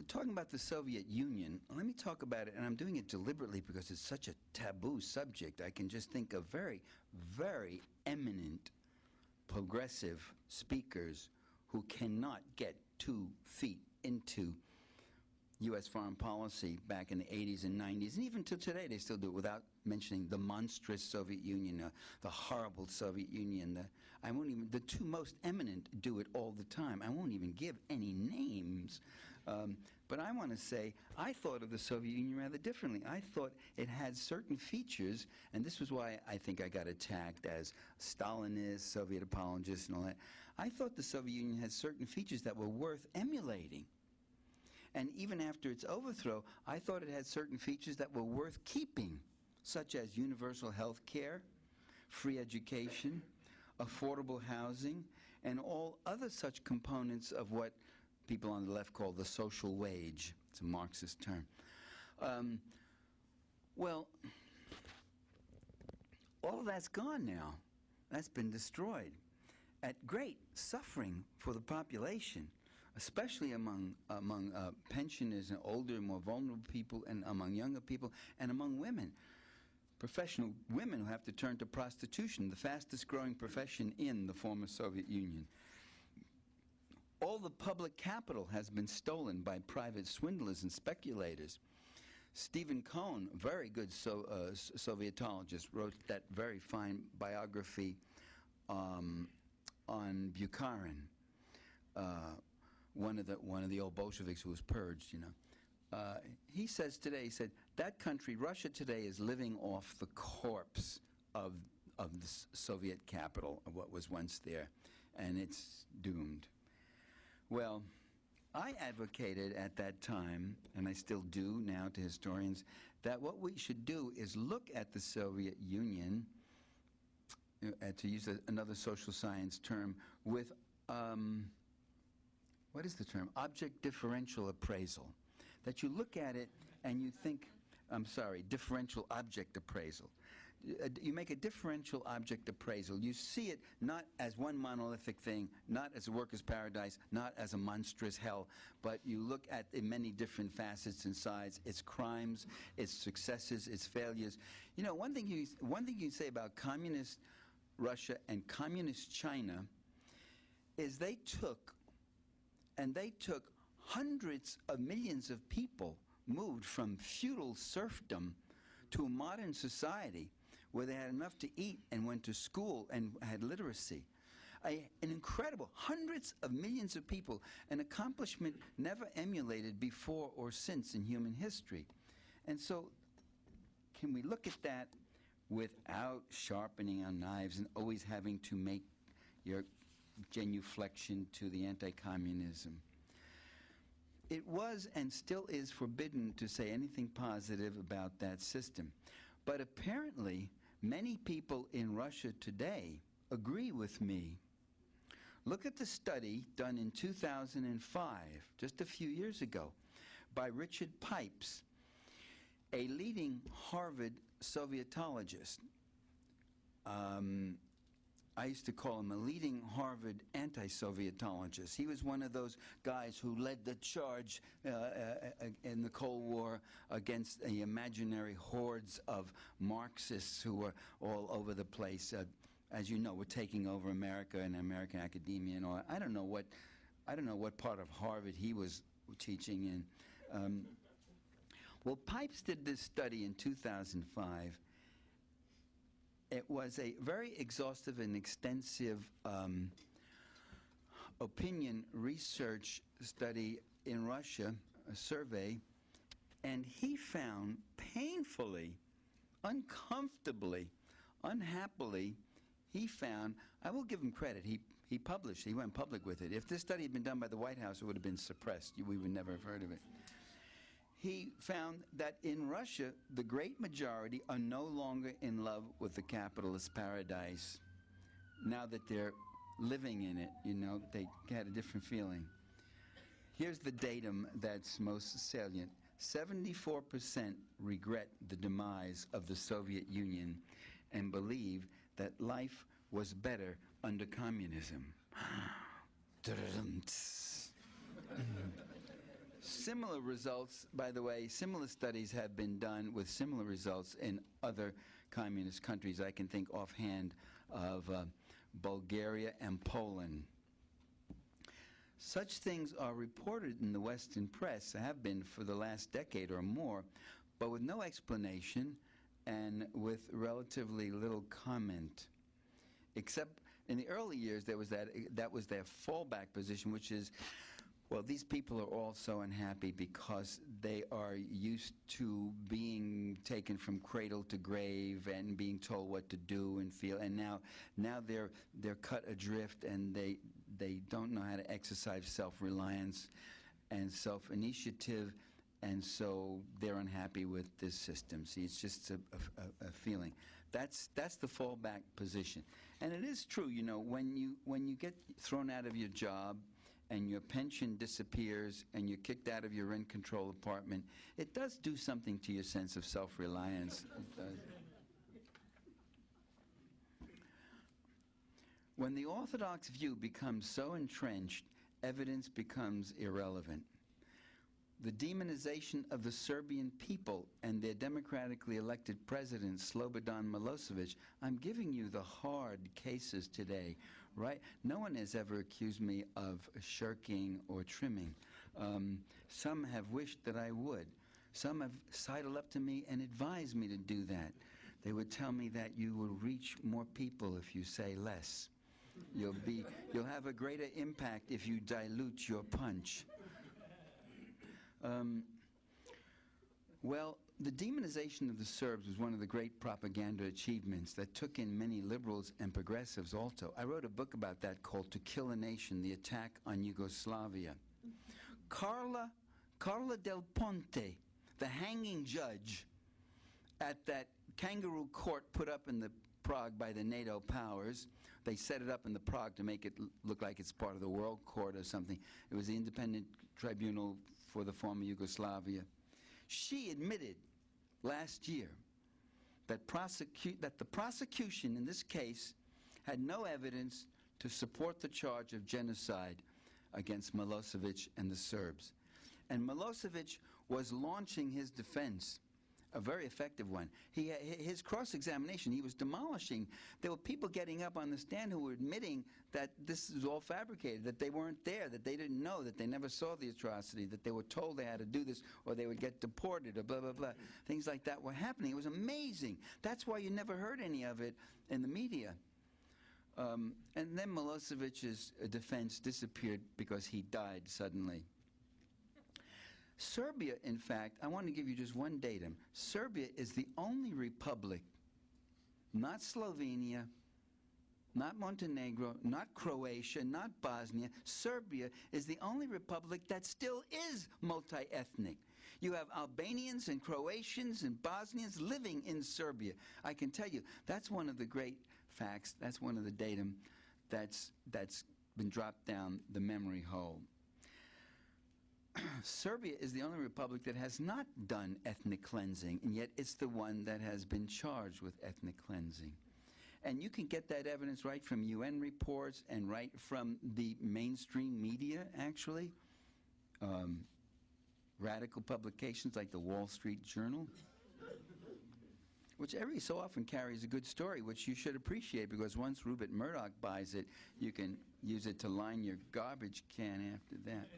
talking about the Soviet Union, let me talk about it, and I'm doing it deliberately because it's such a taboo subject. I can just think of very, very eminent progressive speakers who cannot get 2 feet into U.S. foreign policy back in the 80s and 90s, and even till today they still do it without mentioning the monstrous Soviet Union, the horrible Soviet Union. The 2 most eminent do it all the time. I won't even give any names, but I want to say I thought of the Soviet Union rather differently. I thought it had certain features, and this was why I think I got attacked as Stalinist, Soviet apologist, and all that. I thought the Soviet Union had certain features that were worth emulating. And even after its overthrow, I thought it had certain features that were worth keeping, such as universal health care, free education, affordable housing, and all other such components of what people on the left call the social wage. It's a Marxist term. Well, all of that's gone now. That's been destroyed at great suffering for the population, especially among pensioners and older, more vulnerable people, and among younger people, and among women. Professional women who have to turn to prostitution, the fastest growing profession in the former Soviet Union. All the public capital has been stolen by private swindlers and speculators. Stephen Cohn, very good Sovietologist, wrote that very fine biography on Bukharin. One of the old Bolsheviks who was purged, he says today, he said, that country, Russia today, is living off the corpse of the Soviet capital, of what was once there, and it's doomed. Well, I advocated at that time, and I still do now to historians, that what we should do is look at the Soviet Union, to use another social science term, with what is the term? Object differential appraisal. That you look at it and you think, differential object appraisal. You make a differential object appraisal. You see it not as one monolithic thing, not as a worker's paradise, not as a monstrous hell, but you look at the many different facets and sides, its crimes, its successes, its failures. One thing you can say about communist Russia and communist China is they took hundreds of millions of people, moved from feudal serfdom to a modern society where they had enough to eat and went to school and had literacy. An incredible, hundreds of millions of people, an accomplishment never emulated before or since in human history. And so, can we look at that without sharpening our knives and always having to make your genuflection to the anti-communism? It was and still is forbidden to say anything positive about that system. But apparently, many people in Russia today agree with me. Look at the study done in 2005, just a few years ago, by Richard Pipes, a leading Harvard Sovietologist. I used to call him a leading Harvard anti-Sovietologist. He was one of those guys who led the charge in the Cold War against the imaginary hordes of Marxists who were all over the place. As you know, were taking over America and American academia and all. I don't know what part of Harvard he was teaching in. Well, Pipes did this study in 2005. It was a very exhaustive and extensive opinion research study in Russia, a survey, and he found painfully, uncomfortably, unhappily, he found, I will give him credit, he published, he went public with it. If this study had been done by the White House, it would have been suppressed. We would never have heard of it. He found that in Russia, the great majority are no longer in love with the capitalist paradise. Now that they're living in it, they had a different feeling. Here's the datum that's most salient. 74% regret the demise of the Soviet Union and believe that life was better under communism. similar results, by the way, similar studies have been done with similar results in other communist countries. I can think offhand of Bulgaria and Poland. Such things are reported in the Western press, have been for the last decade or more, but with no explanation and with relatively little comment. Except in the early years, there was that was their fallback position, which is, well, these people are all so unhappy because they are used to being taken from cradle to grave and being told what to do and feel, and now they're cut adrift, and they don't know how to exercise self-reliance and self-initiative, and so they're unhappy with this system. See, it's just a feeling. That's the fallback position. And it is true, you know, when you get thrown out of your job and your pension disappears and you're kicked out of your rent control apartment, it does do something to your sense of self-reliance. It does. When the orthodox view becomes so entrenched, evidence becomes irrelevant. The demonization of the Serbian people and their democratically elected president, Slobodan Milosevic, I'm giving you the hard cases today, right? No one has ever accused me of shirking or trimming. Some have wished that I would. Some have sidled up to me and advised me to do that. They would tell me that you will reach more people if you say less. You'll have a greater impact if you dilute your punch. Well, the demonization of the Serbs was one of the great propaganda achievements that took in many liberals and progressives also. I wrote a book about that called To Kill a Nation, The Attack on Yugoslavia. Carla Del Ponte, the hanging judge at that kangaroo court put up in the Prague by the NATO powers. They set it up in the Prague to make it look like it's part of the World Court or something. It was the Independent Tribunal for the former Yugoslavia. She admitted last year that the prosecution in this case had no evidence to support the charge of genocide against Milosevic and the Serbs. And Milosevic was launching his defense, a very effective one. His cross-examination, he was demolishing. There were people getting up on the stand who were admitting that this is all fabricated, that they weren't there, that they didn't know, that they never saw the atrocity, that they were told they had to do this or they would get deported or blah, blah, blah. Things like that were happening. It was amazing. That's why you never heard any of it in the media. And then Milosevic's defense disappeared because he died suddenly. Serbia, in fact, I want to give you just one datum. Serbia is the only republic, not Slovenia, not Montenegro, not Croatia, not Bosnia. Serbia is the only republic that still is multi-ethnic. You have Albanians and Croatians and Bosnians living in Serbia. I can tell you, that's one of the great facts, that's one of the datum that's been dropped down the memory hole. Serbia is the only republic that has not done ethnic cleansing, and yet it's the one that has been charged with ethnic cleansing. And you can get that evidence right from UN reports and right from the mainstream media, actually. Radical publications like the Wall Street Journal, which every so often carries a good story, which you should appreciate, because once Rupert Murdoch buys it, you can use it to line your garbage can after that.